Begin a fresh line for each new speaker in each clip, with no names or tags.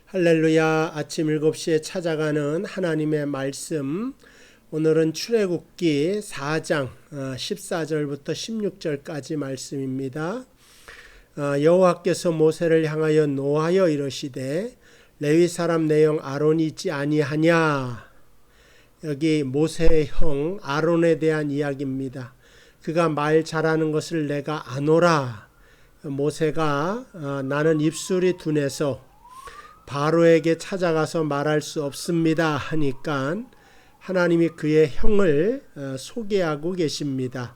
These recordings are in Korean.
할렐루야. 아침 7시에 찾아가는 하나님의 말씀, 오늘은 출애굽기 4장 14절부터 16절까지 말씀입니다. 여호와께서 모세를 향하여 노하여 이르시되 레위 사람 내 형 아론이 있지 아니하냐. 여기 모세의 형 아론에 대한 이야기입니다. 그가 말 잘하는 것을 내가 아노라. 모세가 나는 입술이 둔해서 바로에게 찾아가서 말할 수 없습니다 하니까 하나님이 그의 형을 소개하고 계십니다.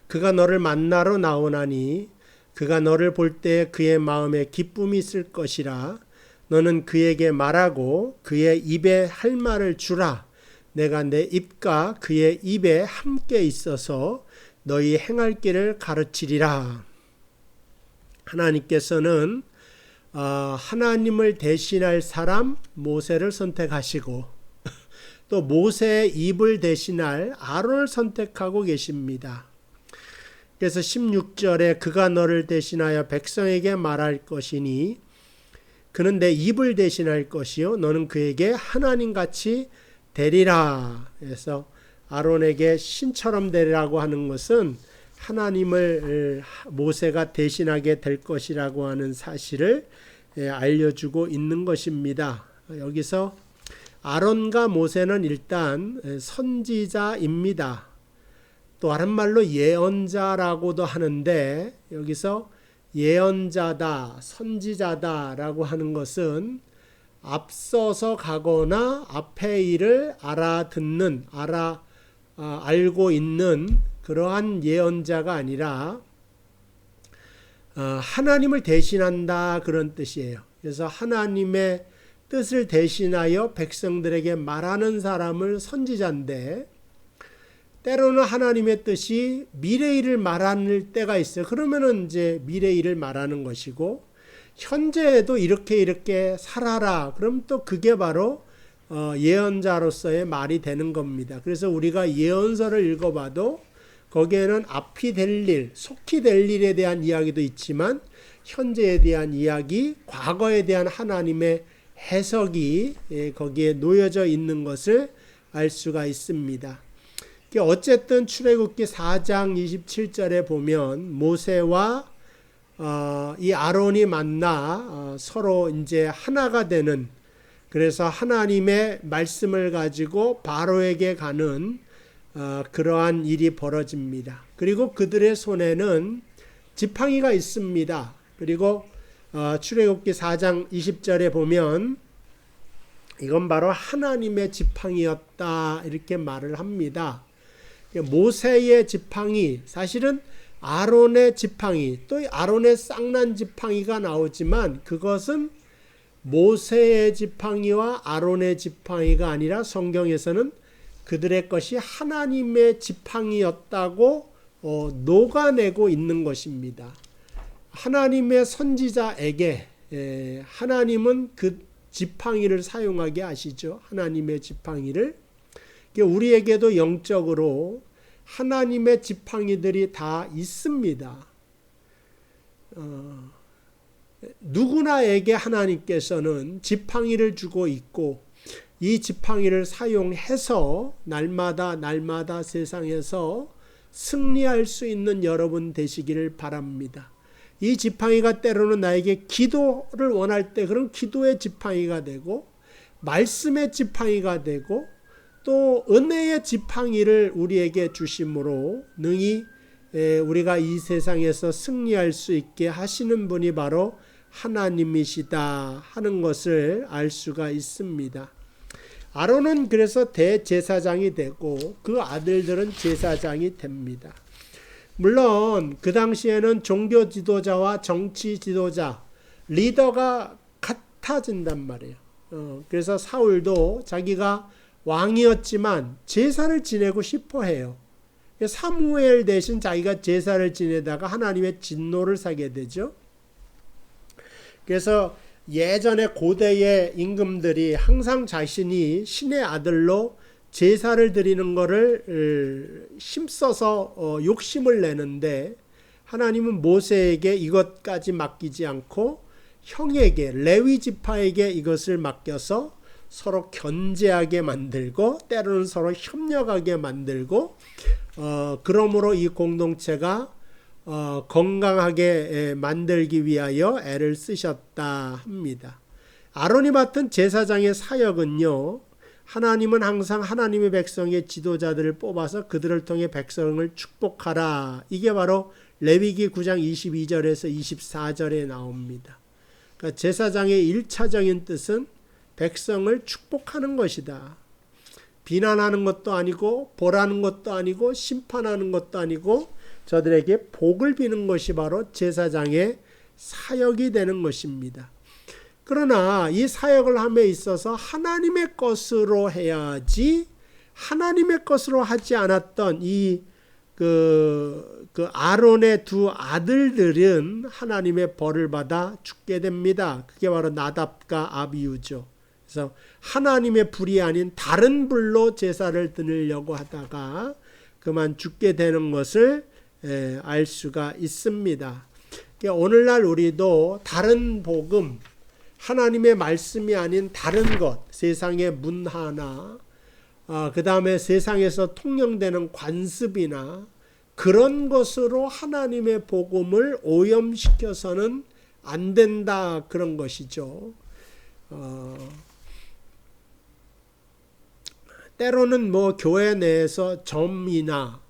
그가 너를 만나러 나오나니 그가 너를 볼 때 그의 마음에 기쁨이 있을 것이라. 너는 그에게 말하고 그의 입에 할 말을 주라. 내가 내 입과 그의 입에 함께 있어서 너희 행할 길을 가르치리라. 하나님께서는 하나님을 대신할 사람 모세를 선택하시고 또 모세의 입을 대신할 아론을 선택하고 계십니다. 그래서 16절에 그가 너를 대신하여 백성에게 말할 것이니 그는 내 입을 대신할 것이요 너는 그에게 하나님같이 되리라. 그래서 아론에게 신처럼 되리라고 하는 것은 하나님을 모세가 대신하게 될 것이라고 하는 사실을 알려주고 있는 것입니다. 여기서 아론과 모세는 일단 선지자입니다. 또 다른 말로 예언자라고도 하는데 여기서 예언자다, 선지자다라고 하는 것은 앞서서 가거나 앞의 일을 알아듣는, 알고 있는 그러한 예언자가 아니라 하나님을 대신한다 그런 뜻이에요. 그래서 하나님의 뜻을 대신하여 백성들에게 말하는 사람을 선지자인데 때로는 하나님의 뜻이 미래일을 말하는 때가 있어요. 그러면은 이제 미래일을 말하는 것이고 현재에도 이렇게 살아라. 그럼 또 그게 바로 예언자로서의 말이 되는 겁니다. 그래서 우리가 예언서를 읽어봐도 거기에는 앞이 될 일, 속히 될 일에 대한 이야기도 있지만 현재에 대한 이야기, 과거에 대한 하나님의 해석이 거기에 놓여져 있는 것을 알 수가 있습니다. 어쨌든 출애굽기 4장 27절에 보면 모세와 이 아론이 만나 서로 이제 하나가 되는, 그래서 하나님의 말씀을 가지고 바로에게 가는 그러한 일이 벌어집니다. 그리고 그들의 손에는 지팡이가 있습니다. 그리고 출애굽기 4장 20절에 보면 이건 바로 하나님의 지팡이였다 이렇게 말을 합니다. 모세의 지팡이, 사실은 아론의 지팡이, 또 아론의 쌍난 지팡이가 나오지만 그것은 모세의 지팡이와 아론의 지팡이가 아니라 성경에서는 그들의 것이 하나님의 지팡이였다고 녹아내고 있는 것입니다. 하나님의 선지자에게 하나님은 그 지팡이를 사용하게 하시죠. 하나님의 지팡이를. 우리에게도 영적으로 하나님의 지팡이들이 다 있습니다. 누구나에게 하나님께서는 지팡이를 주고 있고 이 지팡이를 사용해서 날마다 세상에서 승리할 수 있는 여러분 되시기를 바랍니다. 이 지팡이가 때로는 나에게 기도를 원할 때 그런 기도의 지팡이가 되고 말씀의 지팡이가 되고 또 은혜의 지팡이를 우리에게 주심으로 능히 우리가 이 세상에서 승리할 수 있게 하시는 분이 바로 하나님이시다 하는 것을 알 수가 있습니다. 아론은 그래서 대제사장이 되고 그 아들들은 제사장이 됩니다. 물론 그 당시에는 종교 지도자와 정치 지도자, 리더가 같아진단 말이에요. 그래서 사울도 자기가 왕이었지만 제사를 지내고 싶어 해요. 사무엘 대신 자기가 제사를 지내다가 하나님의 진노를 사게 되죠. 그래서 예전에 고대의 임금들이 항상 자신이 신의 아들로 제사를 드리는 것을 힘써서 욕심을 내는데 하나님은 모세에게 이것까지 맡기지 않고 형에게, 레위 지파에게 이것을 맡겨서 서로 견제하게 만들고 때로는 서로 협력하게 만들고 그러므로 이 공동체가 건강하게 만들기 위하여 애를 쓰셨다 합니다. 아론이 맡은 제사장의 사역은요, 하나님은 항상 하나님의 백성의 지도자들을 뽑아서 그들을 통해 백성을 축복하라. 이게 바로 레위기 9장 22절에서 24절에 나옵니다. 그러니까 제사장의 1차적인 뜻은 백성을 축복하는 것이다. 비난하는 것도 아니고 벌하는 것도 아니고 심판하는 것도 아니고 저들에게 복을 비는 것이 바로 제사장의 사역이 되는 것입니다. 그러나 이 사역을 함에 있어서 하나님의 것으로 해야지, 하나님의 것으로 하지 않았던 그 아론의 두 아들들은 하나님의 벌을 받아 죽게 됩니다. 그게 바로 나답과 아비후죠. 그래서 하나님의 불이 아닌 다른 불로 제사를 드리려고 하다가 그만 죽게 되는 것을 알 수가 있습니다. 오늘날 우리도 다른 복음, 하나님의 말씀이 아닌 다른 것, 세상의 문화나 그 다음에 세상에서 통용되는 관습이나 그런 것으로 하나님의 복음을 오염시켜서는 안 된다, 그런 것이죠. 때로는 교회 내에서 점이나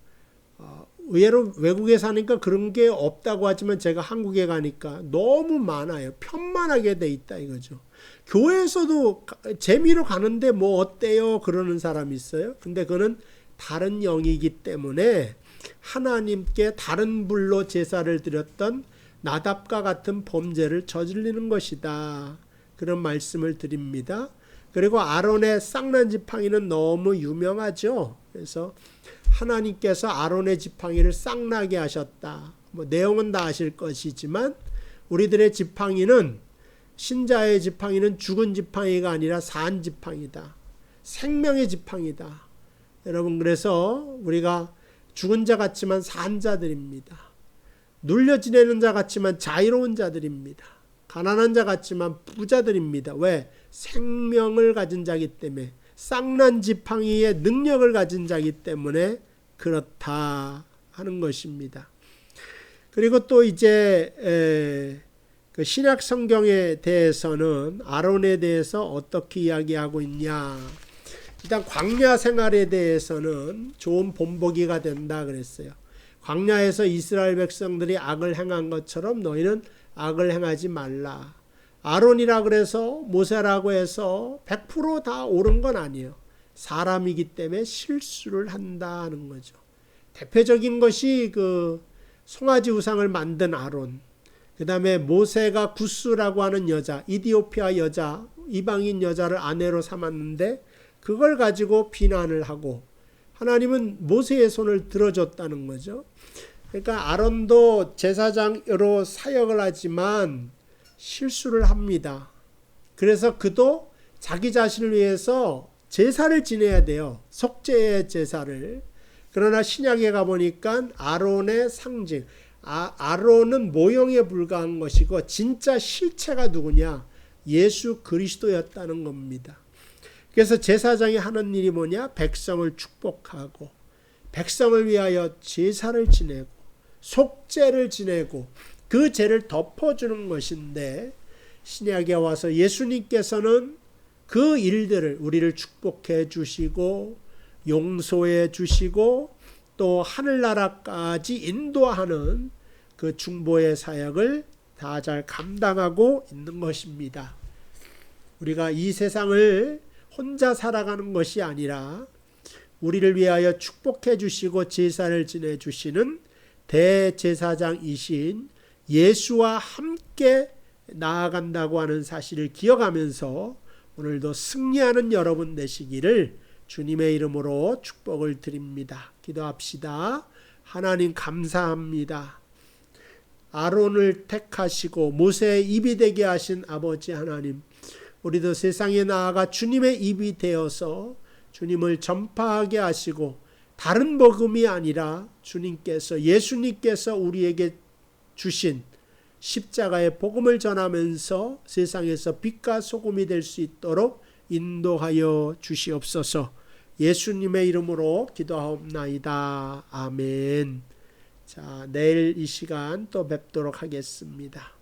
의외로 외국에 사니까 그런 게 없다고 하지만 제가 한국에 가니까 너무 많아요. 편만하게 돼 있다 이거죠. 교회에서도 재미로 가는데 어때요? 그러는 사람이 있어요. 근데 그는 다른 영이기 때문에 하나님께 다른 불로 제사를 드렸던 나답과 같은 범죄를 저지르는 것이다. 그런 말씀을 드립니다. 그리고 아론의 쌍난 지팡이는 너무 유명하죠. 그래서 하나님께서 아론의 지팡이를 쌍나게 하셨다. 내용은 다 아실 것이지만 우리들의 지팡이는, 신자의 지팡이는 죽은 지팡이가 아니라 산 지팡이다. 생명의 지팡이다. 여러분, 그래서 우리가 죽은 자 같지만 산 자들입니다. 눌려 지내는 자 같지만 자유로운 자들입니다. 가난한 자 같지만 부자들입니다. 왜? 생명을 가진 자기 때문에, 쌍난 지팡이의 능력을 가진 자기 때문에 그렇다 하는 것입니다. 그리고 또 이제 그 신약 성경에 대해서는 아론에 대해서 어떻게 이야기하고 있냐. 일단 광야 생활에 대해서는 좋은 본보기가 된다 그랬어요. 광야에서 이스라엘 백성들이 악을 행한 것처럼 너희는 악을 행하지 말라. 아론이라 그래서 모세라고 해서 100% 다 옳은 건 아니에요. 사람이기 때문에 실수를 한다는 거죠. 대표적인 것이 그 송아지 우상을 만든 아론, 그 다음에 모세가 구스라고 하는 여자, 이디오피아 여자, 이방인 여자를 아내로 삼았는데 그걸 가지고 비난을 하고 하나님은 모세의 손을 들어줬다는 거죠. 그러니까 아론도 제사장으로 사역을 하지만 실수를 합니다. 그래서 그도 자기 자신을 위해서 제사를 지내야 돼요. 속죄의 제사를. 그러나 신약에 가보니까 아론의 상징, 아론은 모형에 불과한 것이고 진짜 실체가 누구냐? 예수 그리스도였다는 겁니다. 그래서 제사장이 하는 일이 뭐냐? 백성을 축복하고 백성을 위하여 제사를 지내고 속죄를 지내고 그 죄를 덮어주는 것인데, 신약에 와서 예수님께서는 그 일들을 우리를 축복해 주시고 용서해 주시고 또 하늘나라까지 인도하는 그 중보의 사역을 다 잘 감당하고 있는 것입니다. 우리가 이 세상을 혼자 살아가는 것이 아니라 우리를 위하여 축복해 주시고 제사를 지내 주시는 대제사장이신 예수와 함께 나아간다고 하는 사실을 기억하면서 오늘도 승리하는 여러분 되시기를 주님의 이름으로 축복을 드립니다. 기도합시다. 하나님 감사합니다. 아론을 택하시고 모세의 입이 되게 하신 아버지 하나님, 우리도 세상에 나아가 주님의 입이 되어서 주님을 전파하게 하시고 다른 복음이 아니라 주님께서, 예수님께서 우리에게 주신 십자가의 복음을 전하면서 세상에서 빛과 소금이 될 수 있도록 인도하여 주시옵소서. 예수님의 이름으로 기도하옵나이다. 아멘. 자, 내일 이 시간 또 뵙도록 하겠습니다.